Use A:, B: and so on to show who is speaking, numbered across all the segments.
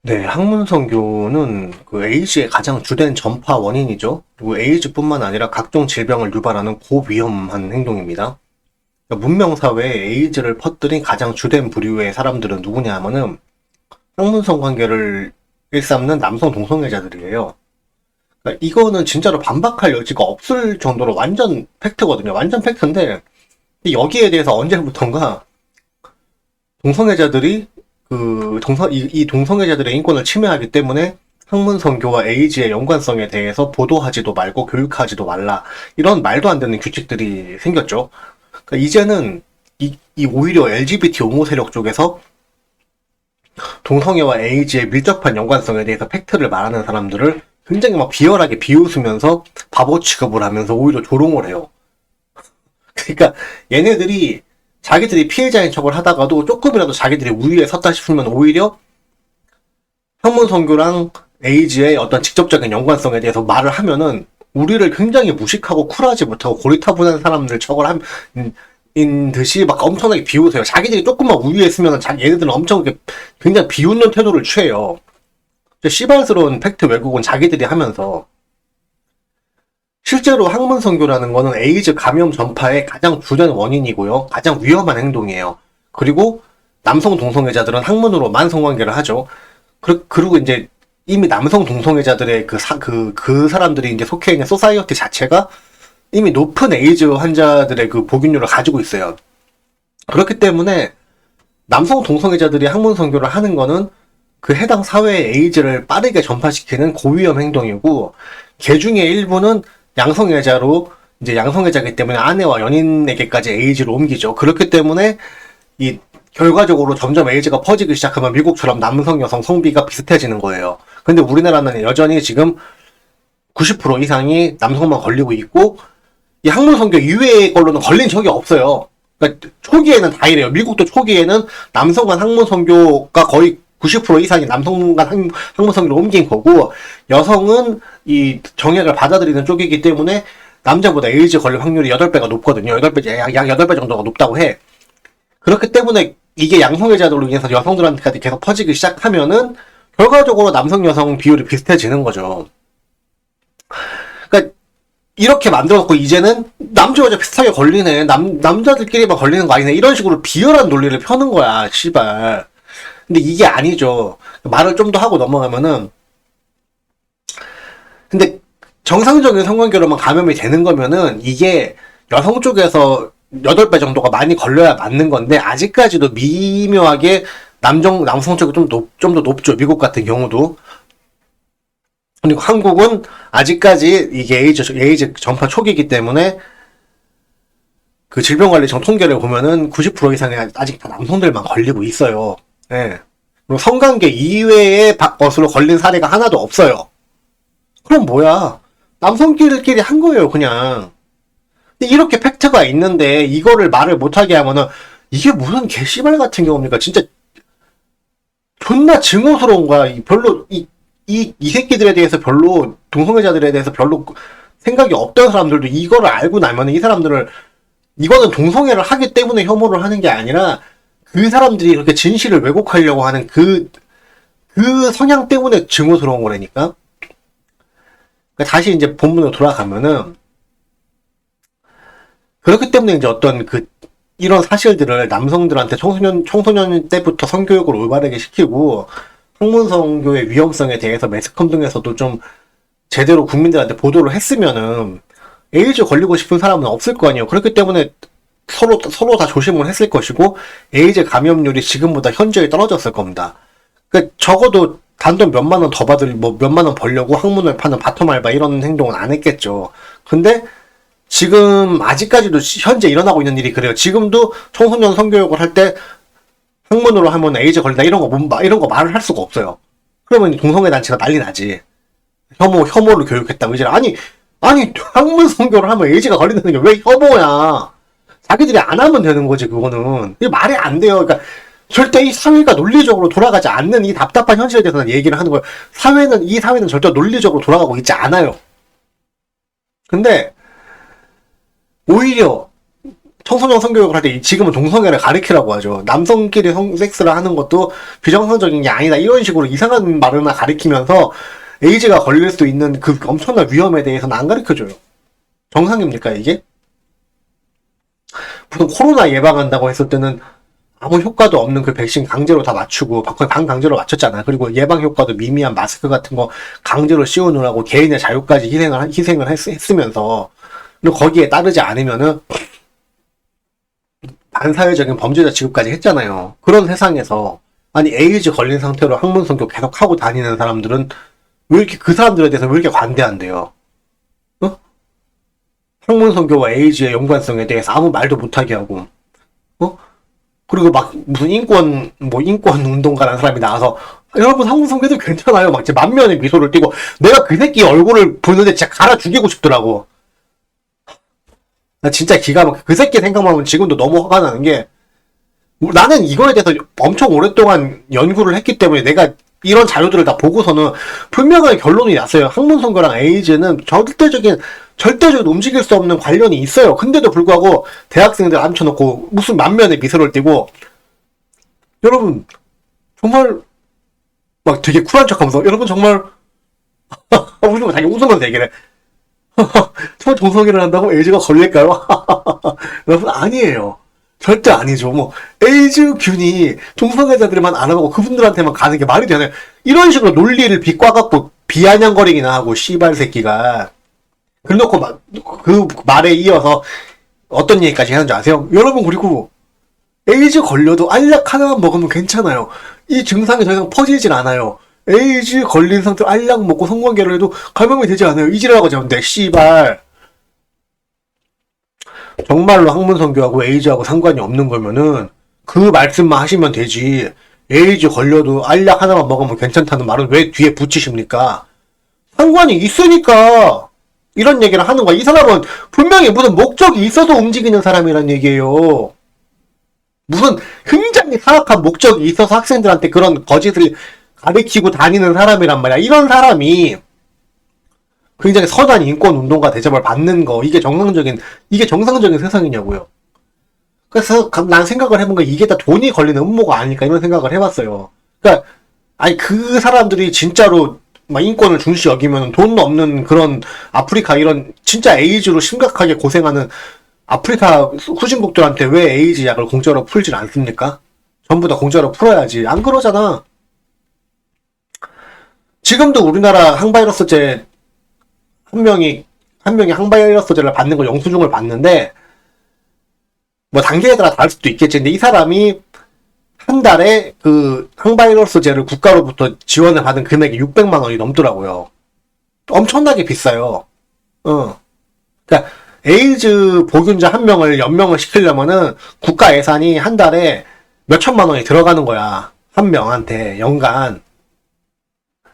A: 네, 학문성교는 그 에이즈의 가장 주된 전파 원인이죠. 그리고 에이즈뿐만 아니라 각종 질병을 유발하는 고위험한 행동입니다. 그러니까 문명사회에 에이즈를 퍼뜨린 가장 주된 부류의 사람들은 누구냐 하면은 학문성 관계를 일삼는 남성 동성애자들이에요. 그러니까 이거는 진짜로 반박할 여지가 없을 정도로 완전 팩트거든요. 완전 팩트인데 여기에 대해서 언제부턴가 동성애자들이 이 동성애자들의 인권을 침해하기 때문에 학문 성교와 에이즈의 연관성에 대해서 보도하지도 말고 교육하지도 말라. 이런 말도 안 되는 규칙들이 생겼죠. 그러니까 이제는 오히려 LGBT 옹호 세력 쪽에서 동성애와 에이즈의 밀접한 연관성에 대해서 팩트를 말하는 사람들을 굉장히 막 비열하게 비웃으면서 바보 취급을 하면서 오히려 조롱을 해요. 그러니까 얘네들이 자기들이 피해자인 척을 하다가도 조금이라도 자기들이 우위에 섰다 싶으면 오히려 학문 성교랑 에이즈의 어떤 직접적인 연관성에 대해서 말을 하면은 우리를 굉장히 무식하고 쿨하지 못하고 고리타분한 사람들 척을 인 듯이 막 엄청나게 비웃어요. 자기들이 조금만 우위에 있으면 얘네들은 엄청 굉장히 비웃는 태도를 취해요. 씨발스러운 팩트 왜곡은 자기들이 하면서 실제로 학문성교라는 거는 에이즈 감염 전파의 가장 주된 원인이고요. 가장 위험한 행동이에요. 그리고 남성 동성애자들은 학문으로만 성관계를 하죠. 그리고 이제 이미 남성 동성애자들의 그 사람들이 이제 속해 있는 소사이어티 자체가 이미 높은 에이즈 환자들의 그 보균율을 가지고 있어요. 그렇기 때문에 남성 동성애자들이 학문성교를 하는 거는 그 해당 사회의 에이즈를 빠르게 전파시키는 고위험 행동이고, 개 중에 일부는 양성애자로 이제 양성애자이기 때문에 아내와 연인에게까지 에이즈를 옮기죠. 그렇기 때문에 이 결과적으로 점점 에이즈가 퍼지기 시작하면 미국처럼 남성 여성 성비가 비슷해지는 거예요. 근데 우리나라는 여전히 지금 90% 이상이 남성만 걸리고 있고 이 학문성교 이외의 걸로는 걸린 적이 없어요. 그러니까 초기에는 다 이래요. 미국도 초기에는 남성간 학문성교가 거의 90% 이상이 남성간 학문성교로 옮긴 거고, 여성은 이 정약을 받아들이는 쪽이기 때문에 남자보다 에이즈 걸릴 확률이 8배가 높거든요. 8배, 약 8배 정도가 높다고 해. 그렇기 때문에 이게 양성애자들로 인해서 여성들한테까지 계속 퍼지기 시작하면은 결과적으로 남성 여성 비율이 비슷해지는 거죠. 그러니까 이렇게 만들어놓고 이제는 남자 여자 비슷하게 걸리네. 남자들끼리만 걸리는 거 아니네. 이런 식으로 비열한 논리를 펴는 거야, 씨발. 근데 이게 아니죠. 말을 좀 더 하고 넘어가면은, 근데 정상적인 성관계로만 감염이 되는 거면은 이게 여성 쪽에서 8배 정도가 많이 걸려야 맞는 건데, 아직까지도 미묘하게 남성 쪽이 좀 더 높죠. 미국 같은 경우도. 그리고 한국은 아직까지 이게 에이즈 전파 초기이기 때문에 그 질병관리청 통계를 보면은 90% 이상의 아직 다 남성들만 걸리고 있어요. 예. 그리고 성관계 이외의 것으로 걸린 사례가 하나도 없어요. 그럼 뭐야? 남성끼리끼리 한 거예요, 그냥. 근데 이렇게 팩트가 있는데 이거를 말을 못하게 하면은 이게 무슨 개씨발 같은 경우입니까? 진짜 존나 증오스러운 거야. 별로 이 새끼들에 대해서 별로 동성애자들에 대해서 별로 생각이 없던 사람들도 이거를 알고 나면은 이 사람들을 이거는 동성애를 하기 때문에 혐오를 하는 게 아니라 그 사람들이 그렇게 진실을 왜곡하려고 하는 그 성향 때문에 증오스러운 거라니까. 그러니까 다시 이제 본문으로 돌아가면은 그렇기 때문에 이제 어떤 이런 사실들을 남성들한테 청소년 때부터 성교육을 올바르게 시키고 학문성교의 위험성에 대해서 매스컴 등에서도 좀 제대로 국민들한테 보도를 했으면은 에이즈 걸리고 싶은 사람은 없을 거 아니에요. 그렇기 때문에 서로 다 조심을 했을 것이고 에이즈 감염률이 지금보다 현저히 떨어졌을 겁니다. 그러니까 적어도 단돈 몇만 원 더 몇만 원 벌려고 학문을 파는 바텀 알바 이런 행동은 안 했겠죠. 근데 지금 아직까지도 현재 일어나고 있는 일이 그래요. 지금도 청소년 성교육을 할 때 학문으로 하면 에이즈 걸린다 이런 거 말을 할 수가 없어요. 그러면 동성애 단체가 난리 나지. 혐오를 교육했다고 이제 아니 학문 성교를 하면 에이즈가 걸린다는 게 왜 혐오야? 자기들이 안 하면 되는 거지, 그거는. 이게 말이 안 돼요. 그러니까, 절대 이 사회가 논리적으로 돌아가지 않는 이 답답한 현실에 대해서는 얘기를 하는 거예요. 이 사회는 절대 논리적으로 돌아가고 있지 않아요. 근데, 오히려, 청소년 성교육을 할 때 지금은 동성애를 가리키라고 하죠. 남성끼리 섹스를 하는 것도 비정상적인 게 아니다. 이런 식으로 이상한 말을나 가리키면서 에이즈가 걸릴 수 있는 그 엄청난 위험에 대해서는 안 가르쳐줘요. 정상입니까, 이게? 무슨 코로나 예방한다고 했을 때는 아무 효과도 없는 그 백신 강제로 다 맞추고, 반 강제로 맞췄잖아. 그리고 예방 효과도 미미한 마스크 같은 거 강제로 씌우느라고 개인의 자유까지 희생을 했으면서, 그리고 거기에 따르지 않으면은, 반사회적인 범죄자 취급까지 했잖아요. 그런 세상에서, 아니, 에이즈 걸린 상태로 학문성교 계속 하고 다니는 사람들은, 왜 이렇게 그 사람들에 대해서 왜 이렇게 관대한데요? 어? 학문성교와 에이즈의 연관성에 대해서 아무 말도 못하게 하고, 어? 그리고 막 무슨 인권 운동가라는 사람이 나와서 여러분 학문성교도 괜찮아요. 막 진짜 만면에 미소를 띠고 내가 그 새끼 얼굴을 보는데 진짜 갈아 죽이고 싶더라고. 나 진짜 기가 막혀. 그 새끼 생각만 하면 지금도 너무 화가 나는 게 나는 이거에 대해서 엄청 오랫동안 연구를 했기 때문에 내가 이런 자료들을 다 보고서는 분명하게 결론이 났어요. 학문성교랑 에이즈는 절대적인 움직일 수 없는 관련이 있어요. 근데도 불구하고 대학생들 앉혀놓고 무슨 만면에 미소를 띠고 여러분 정말 막 되게 쿨한 척하면서 여러분 정말 웃으면 자기 웃으면서 얘기를 해. 정말 동성애를 한다고 에이즈가 걸릴까요? 여러분 아니에요. 절대 아니죠. 뭐 에이즈균이 동성애자들만 알아보고 그분들한테만 가는 게 말이 되나요? 이런 식으로 논리를 비꼬아갖고 비아냥거리기나 하고 씨발 새끼가 그래놓고 그 말에 이어서 어떤 얘기까지 하는 줄 아세요? 여러분 그리고 에이즈 걸려도 알약 하나만 먹으면 괜찮아요. 이 증상이 더 이상 퍼지질 않아요. 에이즈 걸린 상태로 알약 먹고 성관계를 해도 감염이 되지 않아요. 이지라고 하는데 씨발 정말로 학문성교하고 에이즈하고 상관이 없는 거면은 그 말씀만 하시면 되지. 에이즈 걸려도 알약 하나만 먹으면 괜찮다는 말은 왜 뒤에 붙이십니까? 상관이 있으니까 이런 얘기를 하는 거야. 이 사람은 분명히 무슨 목적이 있어서 움직이는 사람이란 얘기예요. 무슨 굉장히 사악한 목적이 있어서 학생들한테 그런 거짓을 가르치고 다니는 사람이란 말이야. 이런 사람이 굉장히 선한 인권운동가 대접을 받는 거, 이게 정상적인 세상이냐고요. 그래서 난 생각을 해본 거 이게 다 돈이 걸리는 음모가 아닐까 이런 생각을 해봤어요. 그러니까 아니 그 사람들이 진짜로 막 인권을 중시 여기면 돈 없는 그런 아프리카 이런 진짜 에이즈로 심각하게 고생하는 아프리카 후진국들한테 왜 에이즈 약을 공짜로 풀질 않습니까? 전부 다 공짜로 풀어야지. 안 그러잖아. 지금도 우리나라 항바이러스제 한 명이 항바이러스제를 받는 걸 영수증을 받는데 뭐 단계에 따라 다를 수도 있겠지. 근데 이 사람이 한 달에 그 항바이러스제를 국가로부터 지원을 받은 금액이 600만 원이 넘더라고요. 엄청나게 비싸요. 그러니까 에이즈 보균자 한 명을 연명을 시키려면은 국가 예산이 한 달에 몇 천만 원이 들어가는 거야. 한 명한테 연간.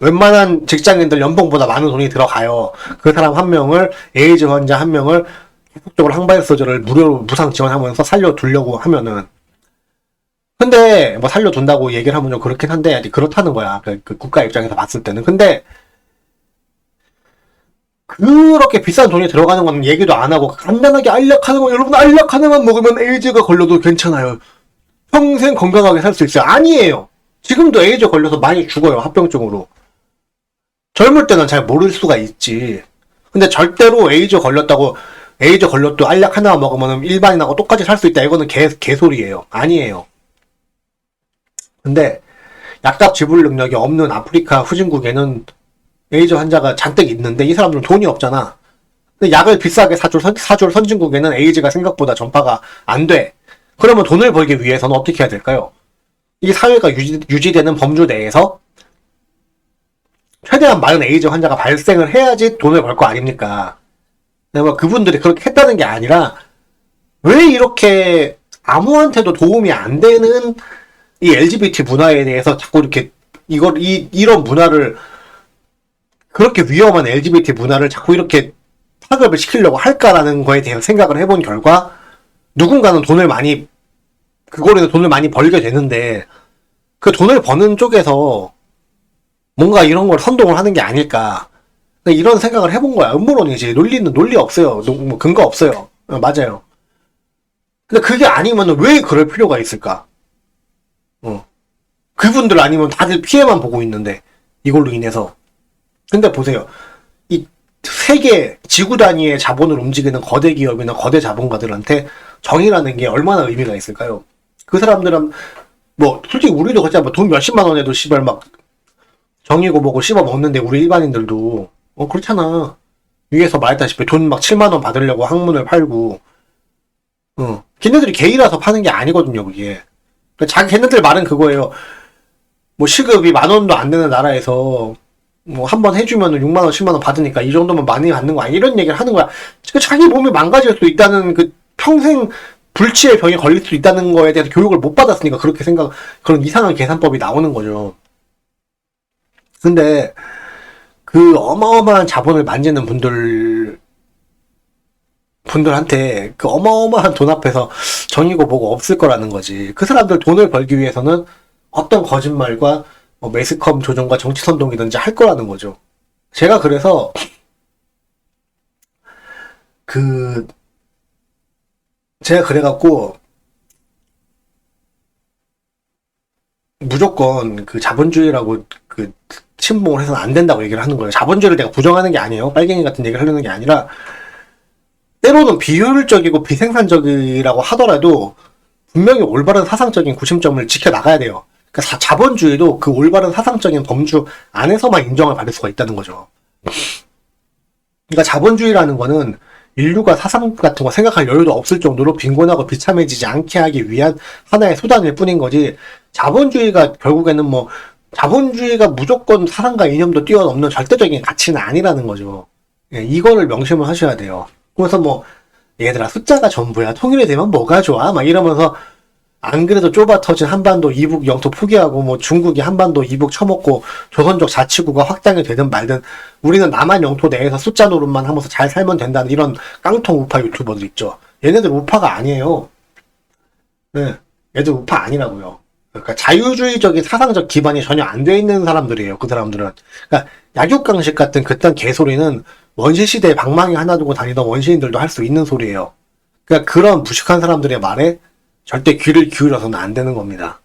A: 웬만한 직장인들 연봉보다 많은 돈이 들어가요. 그 사람 한 명을, 에이즈 환자 한 명을 계속적으로 항바이러스제를 무료로 무상 지원하면서 살려두려고 하면은. 근데 뭐 살려둔다고 얘기를 하면 좀 그렇긴 한데 그렇다는 거야. 그 국가 입장에서 봤을 때는. 근데 그렇게 비싼 돈이 들어가는 건 얘기도 안 하고 간단하게 알약 하나만, 여러분 알약 하나만 먹으면 에이즈가 걸려도 괜찮아요. 평생 건강하게 살 수 있어요. 아니에요. 지금도 에이즈 걸려서 많이 죽어요. 합병증으로. 젊을 때는 잘 모를 수가 있지. 근데 절대로 에이즈 걸렸도 알약 하나 먹으면 일반인하고 똑같이 살 수 있다. 이거는 개소리예요. 아니에요. 근데 약값 지불 능력이 없는 아프리카 후진국에는 에이즈 환자가 잔뜩 있는데 이 사람들은 돈이 없잖아. 근데 약을 비싸게 사줄 선진국에는 에이즈가 생각보다 전파가 안 돼. 그러면 돈을 벌기 위해서는 어떻게 해야 될까요? 이 사회가 유지되는 범주 내에서 최대한 많은 에이즈 환자가 발생을 해야지 돈을 벌 거 아닙니까? 뭐 그분들이 그렇게 했다는 게 아니라 왜 이렇게 아무한테도 도움이 안 되는 이 LGBT 문화에 대해서 자꾸 이렇게 이런 문화를 그렇게 위험한 LGBT 문화를 자꾸 이렇게 파급을 시키려고 할까라는 거에 대해서 생각을 해본 결과 누군가는 그거에서 돈을 많이 벌게 되는데 그 돈을 버는 쪽에서 뭔가 이런 걸 선동을 하는 게 아닐까 이런 생각을 해본 거야. 음모론이지. 논리 없어요. 뭐 근거 없어요. 맞아요. 근데 그게 아니면 왜 그럴 필요가 있을까? 그분들 아니면 다들 피해만 보고 있는데, 이걸로 인해서. 근데 보세요. 이 세계 지구 단위의 자본을 움직이는 거대 기업이나 거대 자본가들한테 정의라는 게 얼마나 의미가 있을까요? 그 사람들은 뭐 솔직히 우리도 그렇잖아. 돈 몇십만 원에도 씨발 막 정의고 뭐고 씹어 먹는데 우리 일반인들도 그렇잖아. 위에서 말했다시피 돈 막 7만 원 받으려고 학문을 팔고 걔네들이 게이라서 파는 게 아니거든요. 그게 걔네들 말은 그거예요. 뭐 시급이 10,000원도 안 되는 나라에서 뭐 한 번 해주면 6만 원, 7만 원 받으니까 이 정도면 많이 받는 거 아니야? 이런 얘기를 하는 거야. 자기 몸이 망가질 수 있다는 그 평생 불치의 병에 걸릴 수 있다는 거에 대해서 교육을 못 받았으니까 그렇게 그런 이상한 계산법이 나오는 거죠. 근데 그 어마어마한 자본을 만지는 분들한테 그 어마어마한 돈 앞에서 정의고 뭐고 없을 거라는 거지. 그 사람들 돈을 벌기 위해서는 어떤 거짓말과 매스컴 조종과 정치 선동이든지 할 거라는 거죠. 제가 그래서 제가 그래갖고 무조건 그 자본주의라고 그 침봉을 해서는 안 된다고 얘기를 하는 거예요. 자본주의를 내가 부정하는 게 아니에요. 빨갱이 같은 얘기를 하려는 게 아니라 때로는 비효율적이고 비생산적이라고 하더라도 분명히 올바른 사상적인 구심점을 지켜나가야 돼요. 그러니까 자본주의도 그 올바른 사상적인 범주 안에서만 인정을 받을 수가 있다는 거죠. 그러니까 자본주의라는 거는 인류가 사상 같은 거 생각할 여유도 없을 정도로 빈곤하고 비참해지지 않게 하기 위한 하나의 수단일 뿐인 거지. 자본주의가 결국에는 자본주의가 무조건 사상과 이념도 뛰어넘는 절대적인 가치는 아니라는 거죠. 예, 이거를 명심을 하셔야 돼요. 그래서 얘들아 숫자가 전부야. 통일이 되면 뭐가 좋아? 막 이러면서 안 그래도 좁아 터진 한반도 이북 영토 포기하고 중국이 한반도 이북 쳐먹고 조선족 자치구가 확장이 되든 말든 우리는 남한 영토 내에서 숫자 노릇만 하면서 잘 살면 된다는 이런 깡통 우파 유튜버들 있죠. 얘네들 우파가 아니에요. 네, 얘들 우파 아니라고요. 그러니까 자유주의적인 사상적 기반이 전혀 안 돼 있는 사람들이에요. 그 사람들은. 그러니까 약육강식 같은 그딴 개소리는 원시시대에 방망이 하나 두고 다니던 원시인들도 할 수 있는 소리예요. 그러니까 그런 무식한 사람들의 말에 절대 귀를 기울여서는 안 되는 겁니다.